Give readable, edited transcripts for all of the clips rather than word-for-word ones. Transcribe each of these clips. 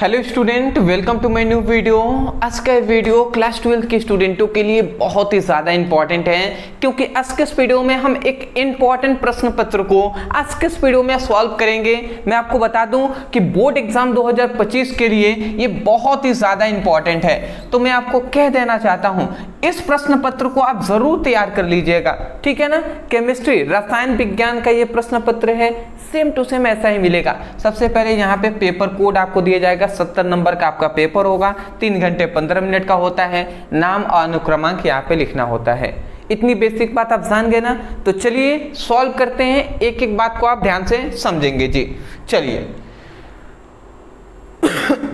Hello student, welcome to my new video. आज का video class 12 के स्टूडेंटों के लिए बहुत ही ज़्यादा इंपॉर्टेंट है, क्योंकि आज के इस वीडियो में हम एक इंपॉर्टेंट प्रश्न पत्र को आज के इस वीडियो में सॉल्व करेंगे। मैं आपको बता दूं कि बोर्ड एग्जाम 2025 के लिए ये बहुत ही ज़्यादा इंपॉर्टेंट है, तो मैं आपको कह देना चाहता हूँ इस प्रश्न पत्र को आप जरूर तैयार कर लीजिएगा, ठीक है ना। केमिस्ट्री रसायन विज्ञान का ये प्रश्न पत्र है, सेम टू सेम ऐसा ही मिलेगा। सबसे पहले यहाँ पे पेपर कोड आपको दिया जाएगा, 70 नंबर का आपका पेपर होगा, 3 घंटे 15 मिनट का होता है। नाम और अनुक्रमांक यहाँ पे लिखना होता है। इतनी बेसिक बात आप जान गए ना, तो चलिए सॉल्व करते हैं। एक एक बात को आप ध्यान से समझेंगे जी। चलिए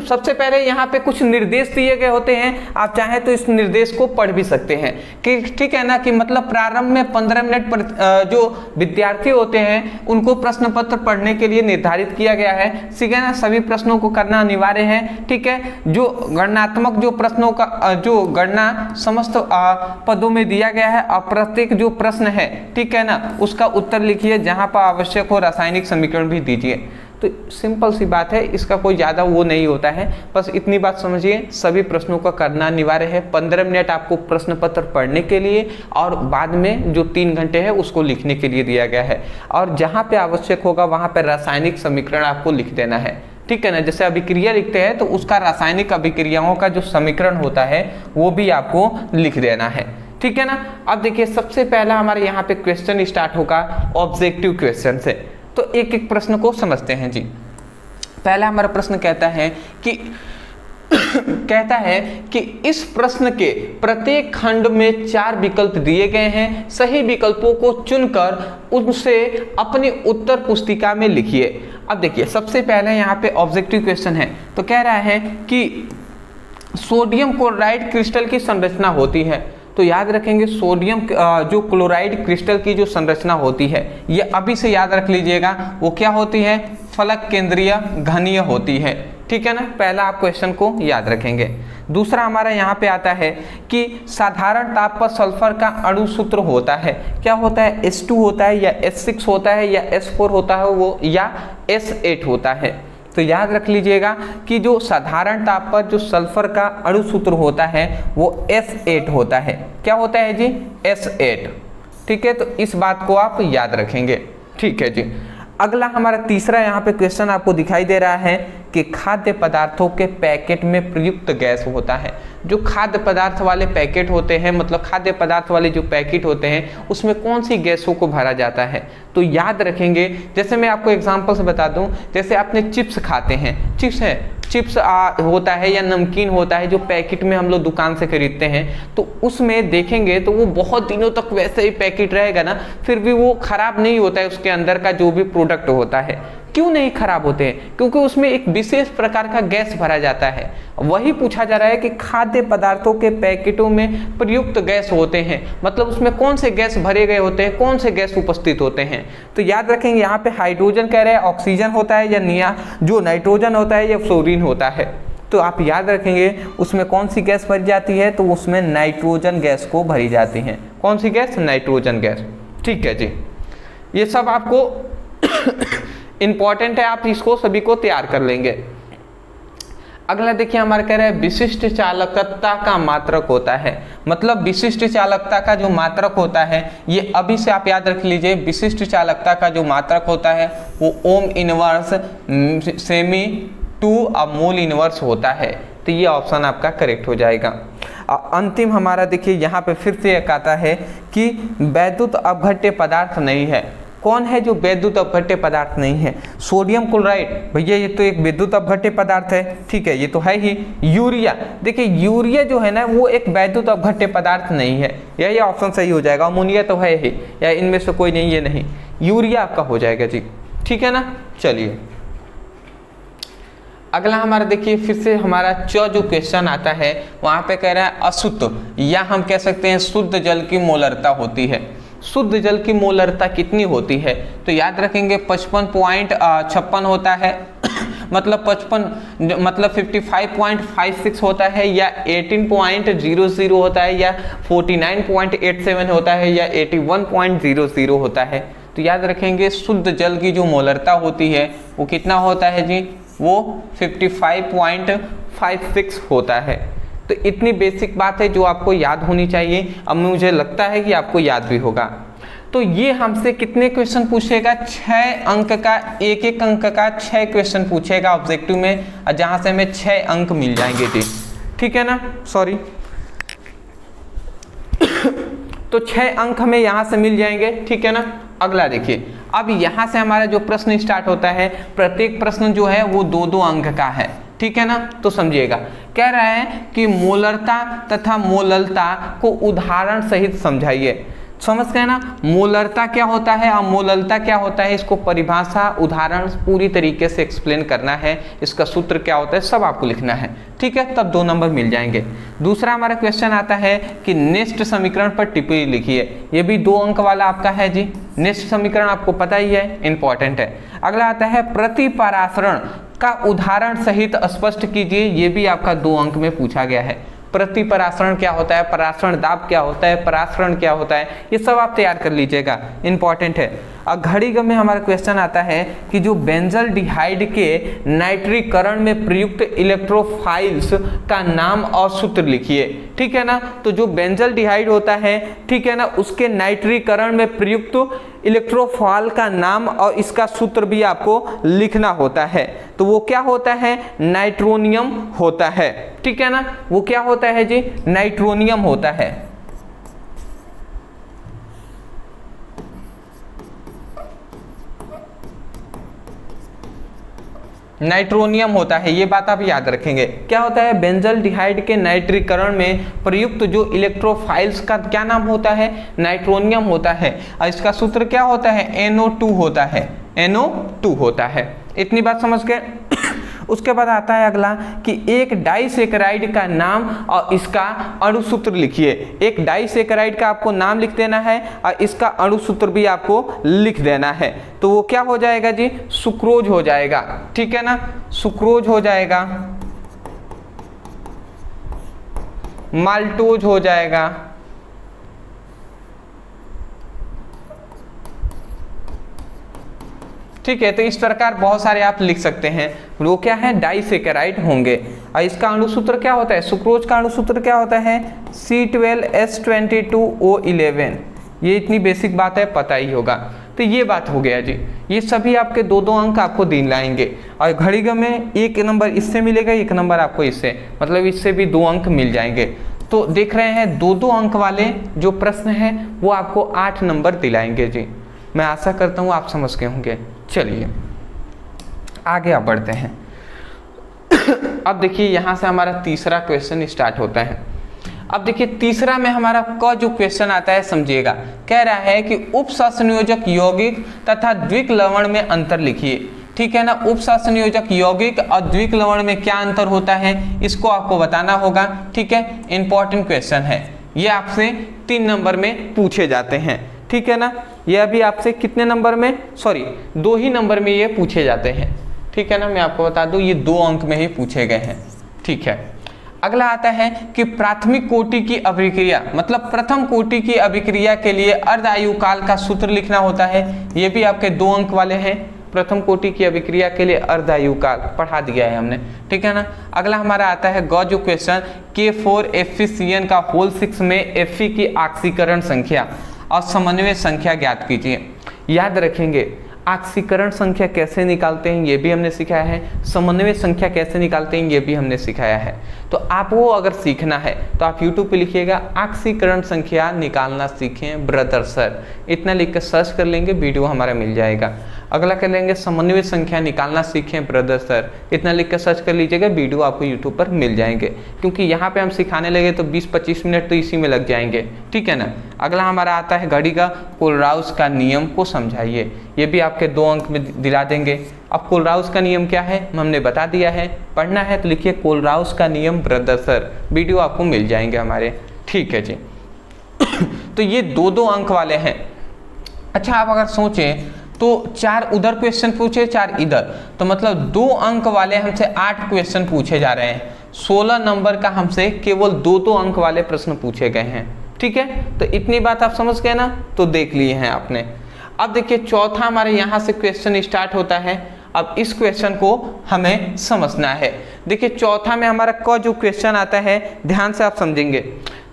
सबसे पहले यहाँ पे कुछ निर्देश दिए गए होते हैं, आप चाहें तो इस निर्देश को पढ़ भी सकते हैं कि ठीक है ना, कि मतलब प्रारंभ में 15 मिनट पर जो विद्यार्थी होते हैं उनको प्रश्न पत्र पढ़ने के लिए निर्धारित किया गया है, ठीक है ना। सभी प्रश्नों को करना अनिवार्य है, ठीक है। जो गणनात्मक जो प्रश्नों का जो गणना समस्त पदों में दिया गया है और प्रत्येक जो प्रश्न है, ठीक है ना, उसका उत्तर लिखिए। जहाँ पर आवश्यक हो रासायनिक समीकरण भी दीजिए। तो सिंपल सी बात है, इसका कोई ज़्यादा वो नहीं होता है, बस इतनी बात समझिए। सभी प्रश्नों का करना अनिवार्य है। 15 मिनट आपको प्रश्न पत्र पढ़ने के लिए और बाद में जो 3 घंटे है उसको लिखने के लिए दिया गया है। और जहाँ पे आवश्यक होगा वहाँ पे रासायनिक समीकरण आपको लिख देना है, ठीक है ना। जैसे अभिक्रिया लिखते हैं तो उसका रासायनिक अभिक्रियाओं का जो समीकरण होता है वो भी आपको लिख देना है, ठीक है ना। अब देखिए सबसे पहला हमारे यहाँ पे क्वेश्चन स्टार्ट होगा ऑब्जेक्टिव क्वेश्चन से, तो एक एक प्रश्न को समझते हैं जी। पहला हमारा प्रश्न कहता है कि इस प्रश्न के प्रत्येक खंड में 4 विकल्प दिए गए हैं। सही विकल्पों को चुनकर उनसे अपनी उत्तर पुस्तिका में लिखिए। अब देखिए सबसे पहले यहाँ पे ऑब्जेक्टिव क्वेश्चन है, तो कह रहा है कि सोडियम क्लोराइड क्रिस्टल की संरचना होती है। तो याद रखेंगे सोडियम जो क्लोराइड क्रिस्टल की जो संरचना होती है, ये अभी से याद रख लीजिएगा, वो क्या होती है, फलक केंद्रीय घनीय होती है, ठीक है ना। पहला आप क्वेश्चन को याद रखेंगे। दूसरा हमारा यहाँ पे आता है कि साधारण ताप पर सल्फर का अणु सूत्र होता है, क्या होता है, H2 होता है या H6 होता है या H4 होता है वो, या S8 होता है। तो याद रख लीजिएगा कि जो साधारण ताप पर जो सल्फर का अणु सूत्र होता है वो S8 होता है। क्या होता है जी, S8, ठीक है। तो इस बात को आप याद रखेंगे, ठीक है जी। अगला हमारा तीसरा यहाँ पे क्वेश्चन आपको दिखाई दे रहा है कि खाद्य पदार्थों के पैकेट में प्रयुक्त गैस होता है। जो खाद्य पदार्थ वाले पैकेट होते हैं, मतलब खाद्य पदार्थ वाले जो पैकेट होते हैं उसमें कौन सी गैसों को भरा जाता है, तो याद रखेंगे। जैसे मैं आपको एग्जांपल से बता दूं, जैसे आपने चिप्स खाते हैं, चिप्स होता है या नमकीन होता है जो पैकेट में हम लोग दुकान से खरीदते हैं, तो उसमें देखेंगे तो वो बहुत दिनों तक वैसे ही पैकेट रहेगा ना, फिर भी वो खराब नहीं होता है। उसके अंदर का जो भी प्रोडक्ट होता है, क्यों नहीं खराब होते हैं, क्योंकि उसमें एक विशेष प्रकार का गैस भरा जाता है। वही पूछा जा रहा है कि खाद्य पदार्थों के पैकेटों में प्रयुक्त गैस होते हैं, मतलब उसमें कौन से गैस भरे गए होते हैं, कौन से गैस उपस्थित होते हैं। तो याद रखेंगे यहाँ पे हाइड्रोजन कह रहे हैं, ऑक्सीजन होता है या जो नाइट्रोजन होता है या फ्लोरीन होता है। तो आप याद रखेंगे उसमें कौन सी गैस भरी जाती है, तो उसमें नाइट्रोजन गैस को भरी जाती है। कौन सी गैस, नाइट्रोजन गैस, ठीक है जी। ये सब आपको इंपॉर्टेंट है, आप इसको सभी को तैयार कर लेंगे। अगला देखिए हमारा कह रहा है विशिष्ट चालकता का मात्रक होता है, मतलब विशिष्ट चालकता का जो मात्रक होता है, ये अभी से आप याद रख लीजिए। विशिष्ट चालकता का जो मात्रक होता है वो ohm inverse semi two mole inverse होता है। तो ये ऑप्शन आपका करेक्ट हो जाएगा। अंतिम हमारा देखिए यहाँ पे फिर से एक आता है कि वैद्युत अपघट्य पदार्थ नहीं है। कौन है जो वैद्युत अपघट्य पदार्थ नहीं है, सोडियम क्लोराइड, भैया ये तो एक विद्युत अपघट्य पदार्थ है, ठीक है, ये तो है ही। यूरिया, देखिए यूरिया जो है ना वो एक वैद्युत अपघट्य पदार्थ नहीं है, यही ऑप्शन सही हो जाएगा। अमोनिया तो है ही, या इनमें से कोई नहीं, ये नहीं, यूरिया आपका हो जाएगा जी, ठीक है ना। चलिए अगला हमारा देखिए फिर से हमारा जो क्वेश्चन आता है वहाँ पे कह रहा है अशुद्ध या हम कह सकते हैं शुद्ध जल की मोलरता होती है। शुद्ध जल की मोलरता कितनी होती है, तो याद रखेंगे 55.56 होता है मतलब 55.56 होता है, या 18.00 होता है, या 49.87 होता है, या 81.00 होता है। तो याद रखेंगे शुद्ध जल की जो मोलरता होती है वो कितना होता है जी, वो 55.56 होता है। तो इतनी बेसिक बात है जो आपको याद होनी चाहिए। अब मुझे लगता है कि आपको याद भी होगा। तो ये हमसे कितने क्वेश्चन पूछेगा, 6 अंक का, एक एक अंक का 6 क्वेश्चन पूछेगा ऑब्जेक्टिव में, जहां से हमें 6 अंक मिल जाएंगे जी, ठीक है ना, सॉरी। तो 6 अंक हमें यहां से मिल जाएंगे, ठीक है ना। अगला देखिए, अब यहां से हमारा जो प्रश्न स्टार्ट होता है, प्रत्येक प्रश्न जो है वो 2-2 अंक का है, ठीक है ना। तो समझिएगा, कह रहा है कि मोलरता तथा मोललता को उदाहरण सहित समझाइए। समझ गए ना, मोलरता क्या होता है और मोललता क्या होता है, इसको परिभाषा उदाहरण पूरी तरीके से एक्सप्लेन करना है, इसका सूत्र क्या होता है सब आपको लिखना है, ठीक है, तब 2 नंबर मिल जाएंगे। दूसरा हमारा क्वेश्चन आता है कि नेक्स्ट समीकरण पर टिप्पणी लिखिए। ये भी 2 अंक वाला आपका है जी। नेक्स्ट समीकरण आपको पता ही है, इंपॉर्टेंट है। अगला आता है प्रतिपरासरण का उदाहरण सहित स्पष्ट कीजिए। ये भी आपका 2 अंक में पूछा गया है। प्रतिपरासरण क्या होता है, परासरण दाब क्या होता है, परासरण क्या होता है, ये सब आप तैयार कर लीजिएगा, इंपॉर्टेंट है। अब घड़ी गम में हमारा क्वेश्चन आता है कि जो बेंजल्डिहाइड के नाइट्रीकरण में प्रयुक्त इलेक्ट्रोफाइल्स का नाम और सूत्र लिखिए, ठीक है ना। तो जो बेंजल्डिहाइड होता है, ठीक है ना, उसके नाइट्रीकरण में प्रयुक्त इलेक्ट्रोफाइल का नाम और इसका सूत्र भी आपको लिखना होता है। तो वो क्या होता है, नाइट्रोनियम होता है, ठीक है ना। वो क्या होता है जी, नाइट्रोनियम होता है। नाइट्रोनियम होता है, ये बात आप याद रखेंगे। क्या होता है, बेंजल्डिहाइड के नाइट्रीकरण में प्रयुक्त जो इलेक्ट्रोफाइल्स का क्या नाम होता है, नाइट्रोनियम होता है। और इसका सूत्र क्या होता है, NO2 होता है, NO2 होता है। इतनी बात समझ गए। उसके बाद आता है अगला कि एक डाइसेकेराइड का नाम और इसका अणुसूत्र लिखिए। एक डाइसेकेराइड का आपको नाम लिख देना है और इसका अणुसूत्र भी आपको लिख देना है। तो वो क्या हो जाएगा जी, सुक्रोज हो जाएगा, ठीक है ना, सुक्रोज हो जाएगा, माल्टोज हो जाएगा, ठीक है। तो इस प्रकार बहुत सारे आप लिख सकते हैं। वो क्या है, डाइसेकेराइड होंगे। और इसका अणुसूत्र क्या होता है, सुक्रोज का अणुसूत्र क्या होता है, C12H22O11। ये इतनी बेसिक बात है, पता ही होगा। तो ये बात हो गया जी। ये सभी आपके 2-2 अंक आपको दिन लाएंगे। और घड़ी में 1 नंबर इससे मिलेगा, 1 नंबर आपको इससे, मतलब इससे भी 2 अंक मिल जाएंगे। तो देख रहे हैं 2-2 अंक वाले जो प्रश्न हैं वो आपको 8 नंबर दिलाएंगे जी। मैं आशा करता हूँ आप समझ गए होंगे। चलिए आगे आप बढ़ते हैं। अब देखिए यहाँ से हमारा तीसरा क्वेश्चन स्टार्ट होता है। अब देखिए तीसरा में हमारा क जो क्वेश्चन आता है समझिएगा, कह रहा है कि उपसंयोजक यौगिक तथा द्विक लवण में अंतर लिखिए, ठीक है ना। उपसंयोजक यौगिक और द्विक लवण में क्या अंतर होता है, इसको आपको बताना होगा, ठीक है। इंपॉर्टेंट क्वेश्चन है, ये आपसे 3 नंबर में पूछे जाते हैं, ठीक है ना। ये अभी आपसे कितने नंबर में, सॉरी 2 ही नंबर में ये पूछे जाते हैं, ठीक है ना। मैं आपको बता दूं ये 2 अंक में ही पूछे गए हैं, ठीक है। अगला आता है कि प्राथमिक कोटि की अभिक्रिया, मतलब प्रथम कोटि की अभिक्रिया के लिए अर्ध आयु काल का सूत्र लिखना होता है। ये भी आपके 2 अंक वाले हैं। प्रथम कोटि की अभिक्रिया के लिए अर्ध आयु काल पढ़ा दिया है हमने, ठीक है ना। अगला हमारा आता है ग जो क्वेश्चन, K4FeCN का होल 6 में Fe की ऑक्सीकरण संख्या और समन्वय संख्या ज्ञात कीजिए। याद रखेंगे ऑक्सीकरण संख्या कैसे निकालते हैं ये भी हमने सिखाया है, समन्वय संख्या कैसे निकालते हैं ये भी हमने सिखाया है। तो आप वो अगर सीखना है तो आप YouTube पे लिखिएगा ऑक्सीकरण संख्या निकालना सीखें ब्रदर सर, इतना लिख कर सर्च कर लेंगे, वीडियो हमारा मिल जाएगा। अगला कर लेंगे समन्वय संख्या निकालना सीखें ब्रदर सर, इतना लिख कर सर्च कर लीजिएगा, वीडियो आपको YouTube पर मिल जाएंगे। क्योंकि यहाँ पे हम सिखाने लगे तो 20-25 मिनट तो इसी में लग जाएंगे, ठीक है ना। अगला हमारा आता है घड़ी का कोलराउस का नियम को समझाइए। ये भी आपके 2 अंक में दिला देंगे। अब कोलराउस का नियम क्या है हमने बता दिया है, पढ़ना है तो लिखिए कोलराउस का नियम ब्रदर सर, वीडियो आपको मिल जाएंगे हमारे, ठीक है जी। तो ये 2-2 अंक वाले हैं। अच्छा आप अगर सोचें तो 4 उधर क्वेश्चन पूछे 4 इधर, तो मतलब 2 अंक वाले हमसे 8 क्वेश्चन पूछे जा रहे हैं। 16 नंबर का हमसे केवल 2-2 अंक वाले प्रश्न पूछे गए हैं, ठीक है। तो इतनी बात आप समझ गए ना, तो देख लिए हैं आपने। अब देखिए चौथा हमारे यहाँ से क्वेश्चन स्टार्ट होता है अब इस क्वेश्चन को हमें समझना है। देखिए चौथा में हमारा क जो क्वेश्चन आता है, ध्यान से आप समझेंगे।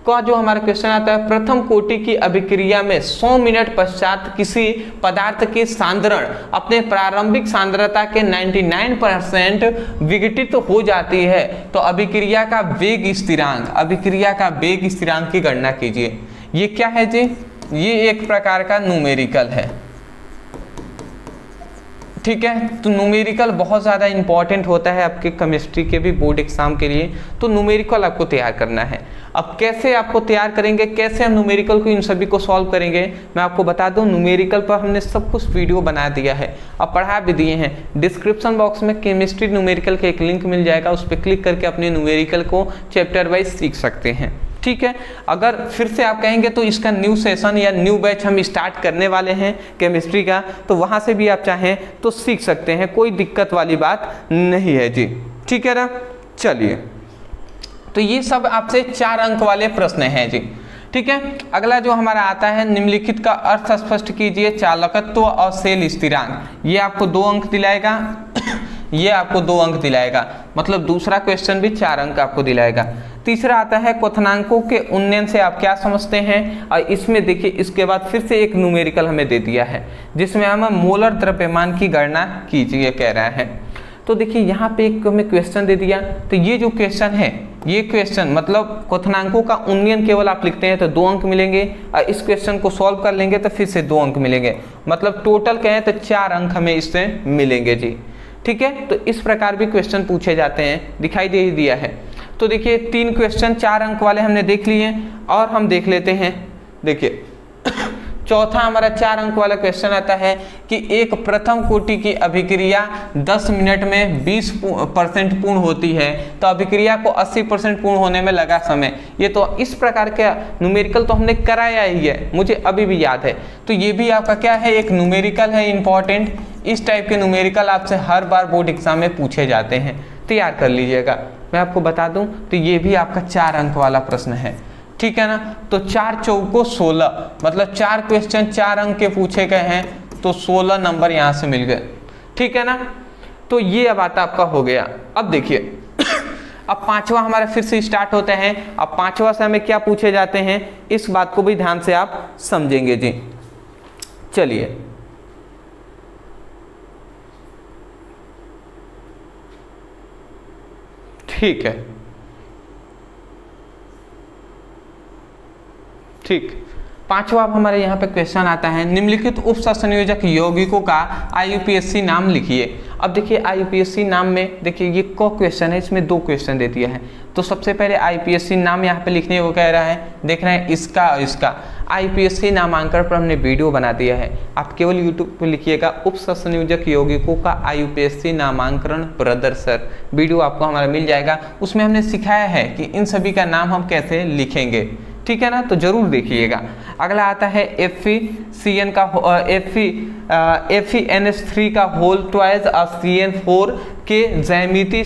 क जो हमारा क्वेश्चन आता है, प्रथम कोटि की अभिक्रिया में 100 मिनट पश्चात किसी पदार्थ की सांद्रण अपने प्रारंभिक सांद्रता के 99% विघटित हो जाती है, तो अभिक्रिया का वेग स्थिरांक की गणना कीजिए। ये क्या है जी? ये एक प्रकार का न्यूमेरिकल है, ठीक है। तो न्यूमेरिकल बहुत ज़्यादा इंपॉर्टेंट होता है आपके केमिस्ट्री के भी बोर्ड एग्जाम के लिए, तो न्यूमेरिकल आपको तैयार करना है। अब कैसे आपको तैयार करेंगे, कैसे हम न्यूमेरिकल को इन सभी को सॉल्व करेंगे, मैं आपको बता दूं, न्यूमेरिकल पर हमने सब कुछ वीडियो बना दिया है, अब पढ़ा भी दिए हैं। डिस्क्रिप्शन बॉक्स में केमिस्ट्री न्यूमेरिकल का एक लिंक मिल जाएगा, उस पर क्लिक करके अपने न्यूमेरिकल को चैप्टर वाइज सीख सकते हैं, ठीक है। अगर फिर से आप कहेंगे तो इसका न्यू सेशन या न्यू बैच हम स्टार्ट करने वाले हैं केमिस्ट्री का, तो वहाँ से भी आप चाहें तो सीख सकते हैं, कोई दिक्कत वाली बात नहीं है जी, ठीक है ना। चलिए, तो ये सब आपसे 4 अंक वाले प्रश्न हैं जी, ठीक है। अगला जो हमारा आता है, निम्नलिखित का अर्थ स्पष्ट कीजिए, चालकत्व और सेल स्थिरांक। ये आपको 2 अंक दिलाएगा, ये आपको 2 अंक दिलाएगा, मतलब दूसरा क्वेश्चन भी 4 अंक आपको दिलाएगा। तीसरा आता है, क्वथनांकों के उन्नयन से आप क्या समझते हैं, और इसमें देखिए इसके बाद फिर से एक न्यूमेरिकल हमें दे दिया है, जिसमें हम मोलर द्रव्यमान की गणना कीजिए कह रहा है। तो देखिए यहाँ पे एक हमें क्वेश्चन दे दिया, तो ये जो क्वेश्चन है, ये क्वेश्चन मतलब क्वथनांकों का उन्नयन केवल आप लिखते हैं तो 2 अंक मिलेंगे, और इस क्वेश्चन को सॉल्व कर लेंगे तो फिर से 2 अंक मिलेंगे, मतलब टोटल कहें तो 4 अंक हमें इससे मिलेंगे जी, ठीक है। तो इस प्रकार भी क्वेश्चन पूछे जाते हैं, दिखाई दे ही दिया है। तो देखिए 3 क्वेश्चन 4 अंक वाले हमने देख लिए, और हम देख लेते हैं। देखिए चौथा हमारा 4 अंक वाला क्वेश्चन आता है कि एक प्रथम कोटि की अभिक्रिया 10 मिनट में 20% पूर्ण होती है, तो अभिक्रिया को 80% पूर्ण होने में लगा समय। ये तो इस प्रकार का न्यूमेरिकल तो हमने कराया ही है, मुझे अभी भी याद है। तो ये भी आपका क्या है, एक न्यूमेरिकल है इंपॉर्टेंट। इस टाइप के न्यूमेरिकल आपसे हर बार बोर्ड एग्जाम में पूछे जाते हैं, तैयार कर लीजिएगा। मैं आपको बता दूं तो ये भी आपका 4 अंक वाला प्रश्न है, ठीक है ना। तो 4 चौको 16, मतलब 4 क्वेश्चन 4 अंक के पूछे गए हैं, तो 16 नंबर यहाँ से मिल गए, ठीक है ना। तो ये अब आता आपका हो गया। अब देखिए अब 5वां हमारा फिर से स्टार्ट होता है। अब 5वां से हमें क्या पूछे जाते हैं, इस बात को भी ध्यान से आप समझेंगे जी। चलिए, ठीक है, ठीक। 5वां हमारे यहाँ पे क्वेश्चन आता है, निम्नलिखित उप संयोजक यौगिकों का IUPAC नाम लिखिए। अब देखिए IUPAC नाम में देखिए ये क्वेश्चन है, इसमें 2 क्वेश्चन दे दिया है। तो सबसे पहले IUPAC नाम यहाँ पे लिखने को कह रहा है, देख रहे हैं इसका और इसका। IUPAC नामांकन पर हमने वीडियो बना दिया है, आप केवल यूट्यूब पे लिखिएगा उप संयोजक यौगिकों का IUPAC नामांकन प्रदर्शन, वीडियो आपको हमारा मिल जाएगा। उसमें हमने सिखाया है कि इन सभी का नाम हम कैसे लिखेंगे, ठीक है ना, तो जरूर देखिएगा। अगला आता है FeCN का FeNH3 का होल ट्वाइस CN4 के ज्यामिति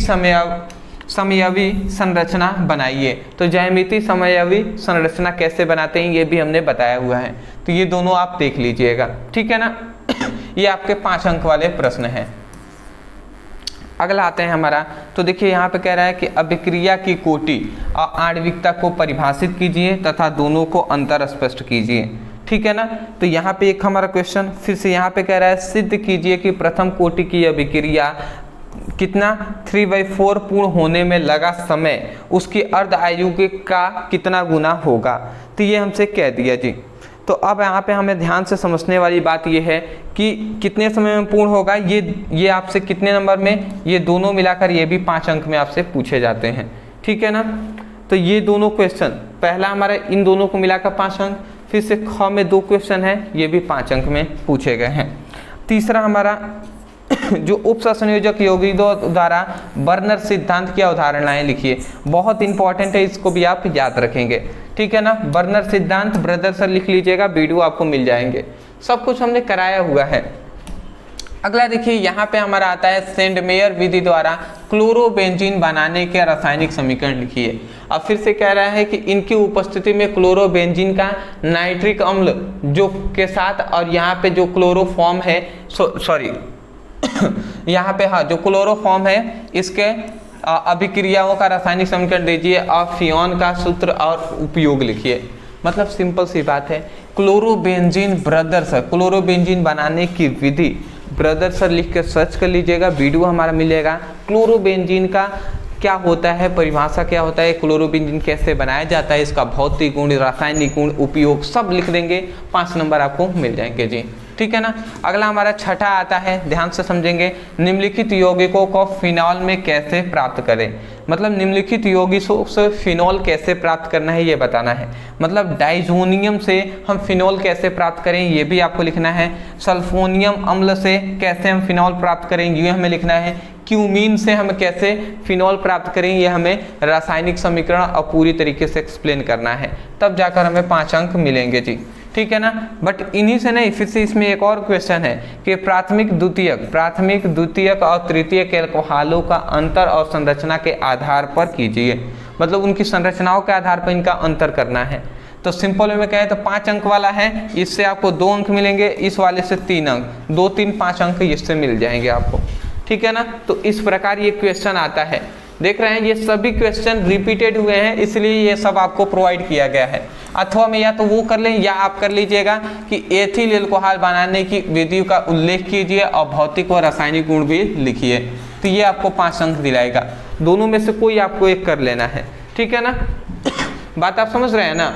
समयावी संरचना बनाइए। तो ज्यामिति समयावी संरचना कैसे बनाते हैं ये भी हमने बताया हुआ है, तो ये दोनों आप देख लीजिएगा, ठीक है ना। ये आपके 5 अंक वाले प्रश्न हैं। अगला आते हैं हमारा, तो देखिए यहाँ पे कह रहा है कि अभिक्रिया की कोटि और आणविकता को परिभाषित कीजिए तथा दोनों को अंतर स्पष्ट कीजिए, ठीक है ना। तो यहाँ पे एक हमारा क्वेश्चन फिर से यहाँ पे कह रहा है, सिद्ध कीजिए कि प्रथम कोटि की अभिक्रिया कितना 3/4 पूर्ण होने में लगा समय उसकी अर्ध आयु का कितना गुना होगा। तो ये हमसे कह दिया जी। तो अब यहाँ पे हमें ध्यान से समझने वाली बात ये है कि कितने समय में पूर्ण होगा, ये आपसे कितने नंबर में, ये दोनों मिलाकर ये भी 5 अंक में आपसे पूछे जाते हैं, ठीक है ना। तो ये दोनों क्वेश्चन, पहला हमारा इन दोनों को मिलाकर 5 अंक, फिर से ख में 2 क्वेश्चन है, ये भी 5 अंक में पूछे गए हैं। तीसरा हमारा जो उप संयोजक यौगिकों द्वारा बर्नर सिद्धांत की अवधारणाएं लिखिए, बहुत इंपॉर्टेंट है, इसको भी आप याद रखेंगे, ठीक है ना। बर्नर सिद्धांत ब्रदर सर लिख लीजिएगा, वीडियो आपको मिल जाएंगे, सब कुछ हमने कराया हुआ है। अगला देखिए यहाँ पे हमारा आता है, सेंडमेयर विधि द्वारा क्लोरोबेंजीन बनाने के रासायनिक समीकरण लिखिए। अब फिर से कह रहा है कि इनकी उपस्थिति में क्लोरोबेंजीन का नाइट्रिक अम्ल जो के साथ, और यहाँ पे जो क्लोरोफॉर्म है, सॉरी यहाँ पे हाँ जो क्लोरोफॉर्म है इसके अभिक्रियाओं का रासायनिक समीकरण दीजिए और फिनॉल का सूत्र और उपयोग लिखिए। मतलब सिंपल सी बात है, क्लोरोबेंजीन ब्रदर सर, क्लोरोबेंजीन बनाने की विधि ब्रदर सर लिख कर सर्च कर लीजिएगा, वीडियो हमारा मिलेगा। क्लोरोबेंजीन का क्या होता है, परिभाषा क्या होता है, क्लोरोबेंजीन कैसे बनाया जाता है, इसका भौतिक गुण, रासायनिक गुण, उपयोग सब लिख देंगे, 5 नंबर आपको मिल जाएंगे जी। ठीक है ना। अगला हमारा छठा आता है, ध्यान से समझेंगे, निम्नलिखित यौगिकों को फिनॉल में कैसे प्राप्त करें। मतलब निम्नलिखित यौगिकों से फिनॉल कैसे प्राप्त करना है ये बताना है। मतलब डाइजोनियम से हम फिनॉल कैसे प्राप्त करें ये भी आपको लिखना है। सल्फोनियम अम्ल से कैसे हम फिनॉल प्राप्त करें ये हमें लिखना है। क्यूमीन से हम कैसे फिनॉल प्राप्त करें ये हमें रासायनिक समीकरण और पूरी तरीके से एक्सप्लेन करना है, तब जाकर हमें 5 अंक मिलेंगे जी। ठीक है ना। बट इन्हीं से नहीं, फिर से इसमें एक और क्वेश्चन है कि प्राथमिक द्वितीयक और तृतीयक एल्कोहलों का अंतर और संरचना के आधार पर कीजिए। मतलब उनकी संरचनाओं के आधार पर इनका अंतर करना है। तो सिंपल में कहें तो 5 अंक वाला है, इससे आपको 2 अंक मिलेंगे, इस वाले से 3 अंक, 2, 3, 5 अंक इससे मिल जाएंगे आपको। ठीक है ना। तो इस प्रकार ये क्वेश्चन आता है। देख रहे हैं ये सभी क्वेश्चन रिपीटेड हुए हैं, इसलिए ये सब आपको प्रोवाइड किया गया है। अथवा में या तो वो कर लें या आप कर लीजिएगा कि एथिल एल्कोहल बनाने की विधि का उल्लेख कीजिए और भौतिक व रासायनिक गुण भी लिखिए, तो ये आपको 5 अंक दिलाएगा। दोनों में से कोई आपको एक कर लेना है। ठीक है ना। बात आप समझ रहे हैं ना।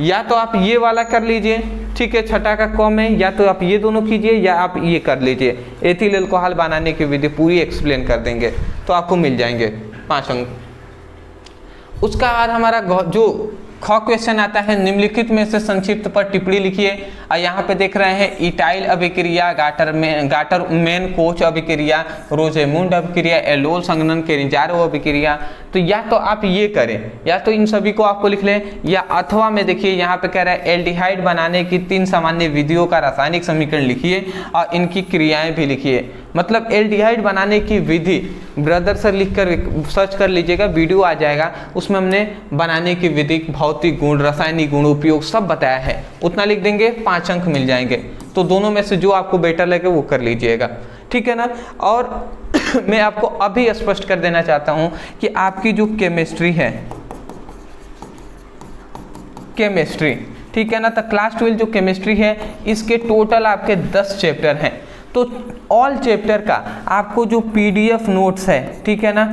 या तो आप ये वाला कर लीजिए, ठीक है, छठा का कॉम है, या तो आप ये दोनों कीजिए या आप ये कर लीजिए, एथिल एल्कोहल बनाने की विधि पूरी एक्सप्लेन कर देंगे तो आपको मिल जाएंगे 5 अंक। उसका बाद हमारा जो ख क्वेश्चन आता है, निम्नलिखित में से संक्षिप्त पर टिप्पणी लिखिए। और यहाँ पे देख रहे हैं इटाइल अभिक्रिया, गाटरमैन कोच अभिक्रिया, रोजेमुंड अभिक्रिया, एल्डोल संघनन, केनिजारो अभिक्रिया। तो या तो आप ये करें या तो इन सभी को आपको लिख लें, या अथवा में देखिए यहाँ पे कह रहा है एल्डिहाइड बनाने की 3 सामान्य विधियों का रासायनिक समीकरण लिखिए और इनकी क्रियाएं भी लिखिए। मतलब एल्डिहाइड बनाने की विधि ब्रदर सर लिख कर सर्च कर लीजिएगा, वीडियो आ जाएगा, उसमें हमने बनाने की विधि, भौतिक गुण, रासायनिक गुण, उपयोग सब बताया है। उतना लिख देंगे, 5 अंक मिल जाएंगे। तो दोनों में से जो आपको बेटर लगे वो कर लीजिएगा। ठीक है ना। और मैं आपको अभी स्पष्ट कर देना चाहता हूं कि आपकी जो केमिस्ट्री है, केमिस्ट्री, ठीक है ना, तो क्लास 12 जो केमिस्ट्री है इसके टोटल आपके 10 चैप्टर हैं। तो ऑल चैप्टर का आपको जो पीडीएफ नोट्स है, ठीक है ना,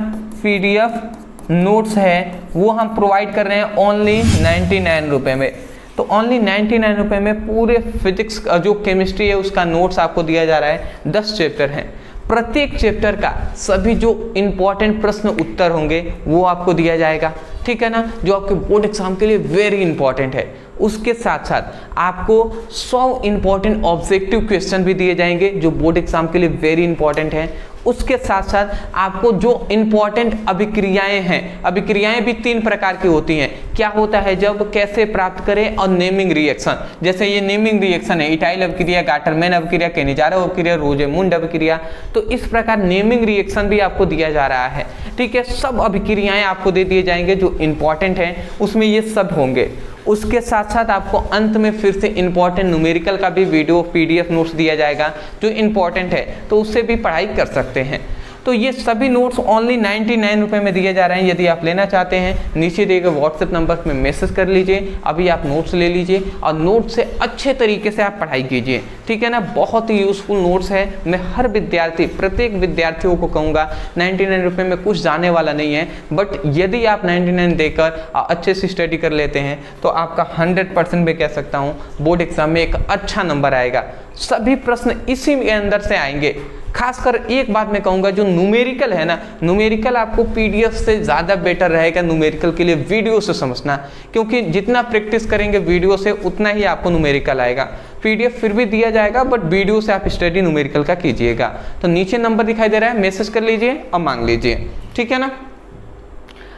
पीडीएफ नोट्स है वो हम प्रोवाइड कर रहे हैं ओनली 99 रुपये में। तो ओनली 99 रुपये में पूरे फिजिक्स जो केमिस्ट्री है उसका नोट्स आपको दिया जा रहा है। 10 चैप्टर हैं, प्रत्येक चैप्टर का सभी जो इंपॉर्टेंट प्रश्न उत्तर होंगे वो आपको दिया जाएगा। ठीक है ना, जो आपके बोर्ड एग्जाम के लिए वेरी इंपॉर्टेंट है। उसके साथ साथ आपको 100 इंपॉर्टेंट ऑब्जेक्टिव क्वेश्चन भी दिए जाएंगे जो बोर्ड एग्जाम के लिए वेरी इंपॉर्टेंट है। उसके साथ साथ आपको जो इंपॉर्टेंट अभिक्रियाएं हैं, अभिक्रियाएं भी 3 प्रकार की होती हैं। क्या होता है जब, कैसे प्राप्त करें, और नेमिंग रिएक्शन। जैसे ये नेमिंग रिएक्शन है, इटाइल अभिक्रिया, गाटरमैन अभिक्रिया, केनिजारो अभिक्रिया, रोजेमुंड अभिक्रिया। तो इस प्रकार नेमिंग रिएक्शन भी आपको दिया जा रहा है। ठीक है, सब अभिक्रियाएं आपको दे दिए जाएंगे जो इंपॉर्टेंट हैं, उसमें ये सब होंगे। उसके साथ साथ आपको अंत में फिर से इंपॉर्टेंट न्यूमेरिकल का भी वीडियो पीडीएफ नोट्स दिया जाएगा जो इंपॉर्टेंट है, तो उससे भी पढ़ाई कर सकते हैं। तो ये सभी नोट्स ओनली 99 रुपये में दिए जा रहे हैं। यदि आप लेना चाहते हैं नीचे दिए गए व्हाट्सएप नंबर में मैसेज कर लीजिए, अभी आप नोट्स ले लीजिए और नोट्स से अच्छे तरीके से आप पढ़ाई कीजिए। ठीक है ना, बहुत ही यूजफुल नोट्स है। मैं हर विद्यार्थी, प्रत्येक विद्यार्थियों को कहूँगा 99 रुपये में कुछ जाने वाला नहीं है, बट यदि आप 99 देकर अच्छे से स्टडी कर लेते हैं तो आपका 100% मैं कह सकता हूँ बोर्ड एग्जाम में एक अच्छा नंबर आएगा। सभी प्रश्न इसी के अंदर से आएंगे। खासकर एक बात मैं कहूँगा, जो न्यूमेरिकल है ना, न्यूमेरिकल आपको पीडीएफ से ज़्यादा बेटर रहेगा न्यूमेरिकल के लिए वीडियो से समझना, क्योंकि जितना प्रैक्टिस करेंगे वीडियो से उतना ही आपको न्यूमेरिकल आएगा। पीडीएफ फिर भी दिया जाएगा बट वीडियो से आप स्टडी न्यूमेरिकल का कीजिएगा। तो नीचे नंबर दिखाई दे रहा है, मैसेज कर लीजिए और मांग लीजिए। ठीक है ना।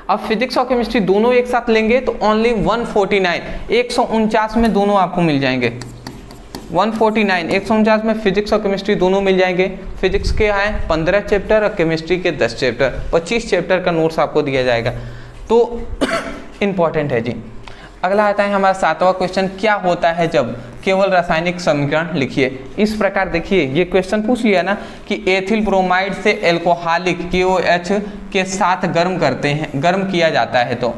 अब फिजिक्स और केमिस्ट्री दोनों एक साथ लेंगे तो ओनली 149, 149 में दोनों आपको मिल जाएंगे। 149, 149 में फिजिक्स और केमिस्ट्री दोनों मिल जाएंगे। फिजिक्स के हैं 15 चैप्टर और केमिस्ट्री के 10 चैप्टर, 25 चैप्टर का नोट्स आपको दिया जाएगा। तो इम्पॉर्टेंट है जी। अगला आता है हमारा 7वां क्वेश्चन, क्या होता है जब केवल रासायनिक समीकरण लिखिए। इस प्रकार देखिए ये क्वेश्चन पूछ लिया ना कि एथिल ब्रोमाइड से एल्कोहलिक KOH के साथ गर्म करते हैं, गर्म किया जाता है तो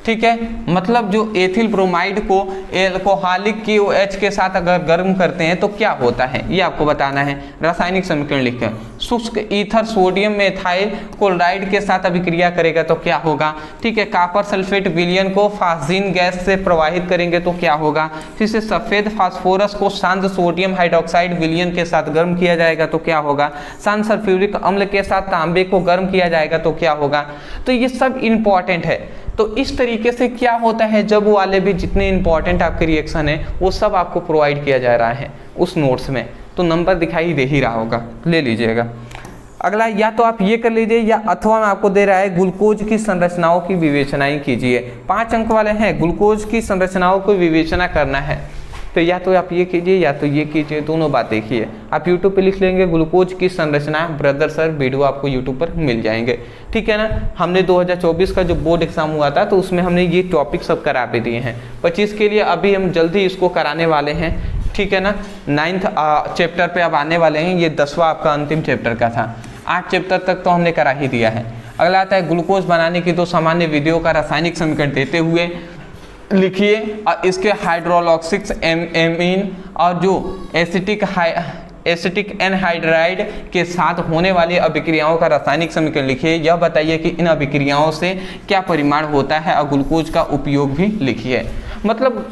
ठीक है, मतलब जो एथिल ब्रोमाइड को एल्कोहलिक KOH के साथ अगर गर्म करते हैं तो क्या होता है ये आपको बताना है। रासायनिक समीकरण लिखकर शुष्क ईथर सोडियम मेथाइल क्लोराइड के साथ अभिक्रिया करेगा तो क्या होगा, ठीक है। कॉपर सल्फेट विलयन को फास्जीन गैस से प्रवाहित करेंगे तो क्या होगा। फिर से सफेद फास्फोरस को शांत सोडियम हाइड्रोक्साइड विलयन के साथ गर्म किया जाएगा तो क्या होगा। शांत सल्फ्यूरिक अम्ल के साथ तांबे को गर्म किया जाएगा तो क्या होगा। तो ये सब इंपॉर्टेंट है। तो इस तरीके से क्या होता है, जब वाले भी जितने इंपॉर्टेंट आपके रिएक्शन है वो सब आपको प्रोवाइड किया जा रहा है उस नोट्स में, तो नंबर दिखाई दे ही रहा होगा, ले लीजिएगा। अगला या तो आप ये कर लीजिए या अथवा में आपको दे रहा है ग्लूकोज की संरचनाओं की विवेचनाएं कीजिए। 5 अंक वाले हैं, ग्लूकोज की संरचनाओं को विवेचना करना है तो या तो आप ये कीजिए या तो ये कीजिए, दोनों बात देखिए। आप YouTube पे लिख लेंगे ग्लूकोज की संरचना ब्रदर सर, वीडियो आपको YouTube पर मिल जाएंगे, ठीक है ना। हमने 2024 का जो बोर्ड एग्जाम हुआ था तो उसमें हमने ये टॉपिक सब करा भी दिए हैं। 25 के लिए अभी हम जल्दी इसको कराने वाले हैं, ठीक है ना। 9th चैप्टर पे अब आने वाले हैं, ये 10वां आपका अंतिम चैप्टर का था। 8 चैप्टर तक तो हमने करा ही दिया है। अगला आता है ग्लूकोज बनाने की 2 सामान्य विधियों का रासायनिक समीकरण देते हुए लिखिए और इसके हाइड्रोलॉक्सिक एमीन और जो एसिटिक एनहाइड्राइड के साथ होने वाली अभिक्रियाओं का रासायनिक समीकरण लिखिए। यह बताइए कि इन अभिक्रियाओं से क्या परिमाण होता है और ग्लूकोज का उपयोग भी लिखिए। मतलब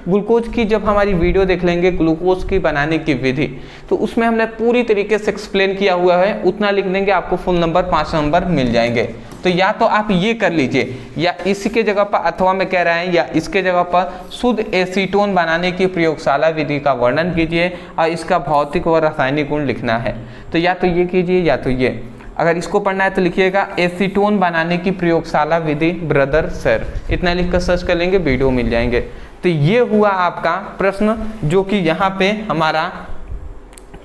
ग्लूकोज की जब हमारी वीडियो देख लेंगे ग्लूकोज की बनाने की विधि, तो उसमें हमने पूरी तरीके से एक्सप्लेन किया हुआ है, उतना लिख देंगे आपको फुल नंबर 5 नंबर मिल जाएंगे। तो या तो आप ये कर लीजिए या इसके जगह पर अथवा में कह रहे हैं या इसके जगह पर शुद्ध एसीटोन बनाने की प्रयोगशाला विधि का वर्णन कीजिए और इसका भौतिक व रासायनिक गुण लिखना है। तो या तो ये कीजिए या तो ये। अगर इसको पढ़ना है तो लिखिएगा एसीटोन बनाने की प्रयोगशाला विधि ब्रदर सर, इतना लिख कर सर्च कर लेंगे, वीडियो मिल जाएंगे। तो ये हुआ आपका प्रश्न जो कि यहाँ पे हमारा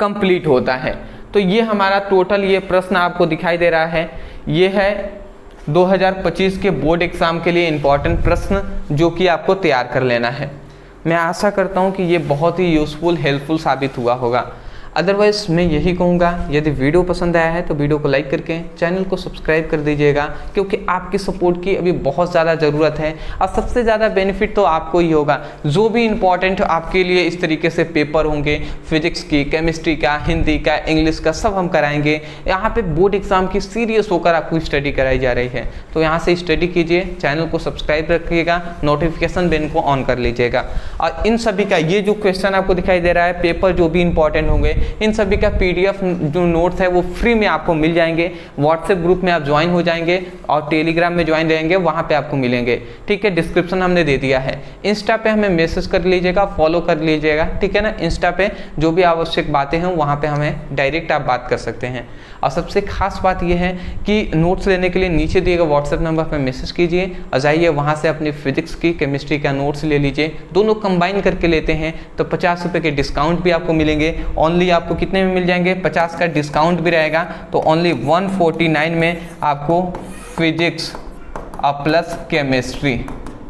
कंप्लीट होता है। तो ये हमारा टोटल ये प्रश्न आपको दिखाई दे रहा है, ये है 2025 के बोर्ड एग्जाम के लिए इम्पॉर्टेंट प्रश्न जो कि आपको तैयार कर लेना है। मैं आशा करता हूँ कि ये बहुत ही यूज़फुल हेल्पफुल साबित हुआ होगा। अदरवाइज मैं यही कहूँगा, यदि वीडियो पसंद आया है तो वीडियो को लाइक करके चैनल को सब्सक्राइब कर दीजिएगा, क्योंकि आपकी सपोर्ट की अभी बहुत ज़्यादा ज़रूरत है और सबसे ज़्यादा बेनिफिट तो आपको ही होगा। जो भी इम्पोर्टेंट आपके लिए इस तरीके से पेपर होंगे, फिजिक्स की, केमिस्ट्री का, हिंदी का, इंग्लिश का, सब हम कराएंगे। यहाँ पे बोर्ड एग्जाम की सीरियस होकर आपको स्टडी कराई जा रही है, तो यहाँ से स्टडी कीजिए, चैनल को सब्सक्राइब रखिएगा, नोटिफिकेशन बेल को ऑन कर लीजिएगा। और इन सभी का ये जो क्वेश्चन आपको दिखाई दे रहा है, पेपर जो भी इंपॉर्टेंट होंगे, इन सभी का PDF जो नोट्स है वो फ्री में आपको मिल जाएंगे। व्हाट्सएप ग्रुप में आप ज्वाइन हो जाएंगे और टेलीग्राम में ज्वाइन रहेंगे, वहां पे आपको मिलेंगे, ठीक है। डिस्क्रिप्शन हमने दे दिया है। इंस्टा पे हमें मैसेज कर लीजिएगा, फॉलो कर लीजिएगा, ठीक है ना। इंस्टा पे जो भी आवश्यक बातें हैं वहां पे हमें डायरेक्ट आप बात कर सकते हैं। और सबसे खास बात यह है कि नोट्स लेने के लिए नीचे दिए गए व्हाट्सएप नंबर पर मैसेज कीजिए और जाइए वहाँ से अपनी फिजिक्स की, केमिस्ट्री का नोट्स ले लीजिए। दोनों कंबाइन करके लेते हैं तो 50 रुपये के डिस्काउंट भी आपको मिलेंगे। ओनली आपको कितने में मिल जाएंगे, 50 का डिस्काउंट भी रहेगा, तो ओनली 149 में आपको फिजिक्स और प्लस केमिस्ट्री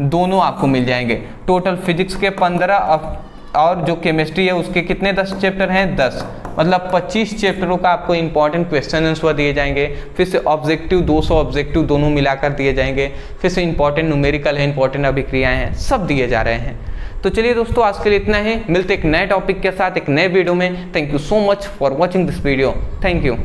दोनों आपको मिल जाएंगे। टोटल फिजिक्स के 15 और जो केमिस्ट्री है उसके कितने 10 चैप्टर हैं, 10, मतलब 25 चैप्टरों का आपको इंपॉर्टेंट क्वेश्चन आंसर दिए जाएंगे। फिर से ऑब्जेक्टिव 200 ऑब्जेक्टिव दोनों मिलाकर दिए जाएंगे। फिर से इंपॉर्टेंट न्यूमेरिकल है, इंपॉर्टेंट अभिक्रियाएं हैं, सब दिए जा रहे हैं। तो चलिए दोस्तों, आज के लिए इतना ही। मिलते एक नए टॉपिक के साथ एक नए वीडियो में। Thank you so much for watching this video. Thank you.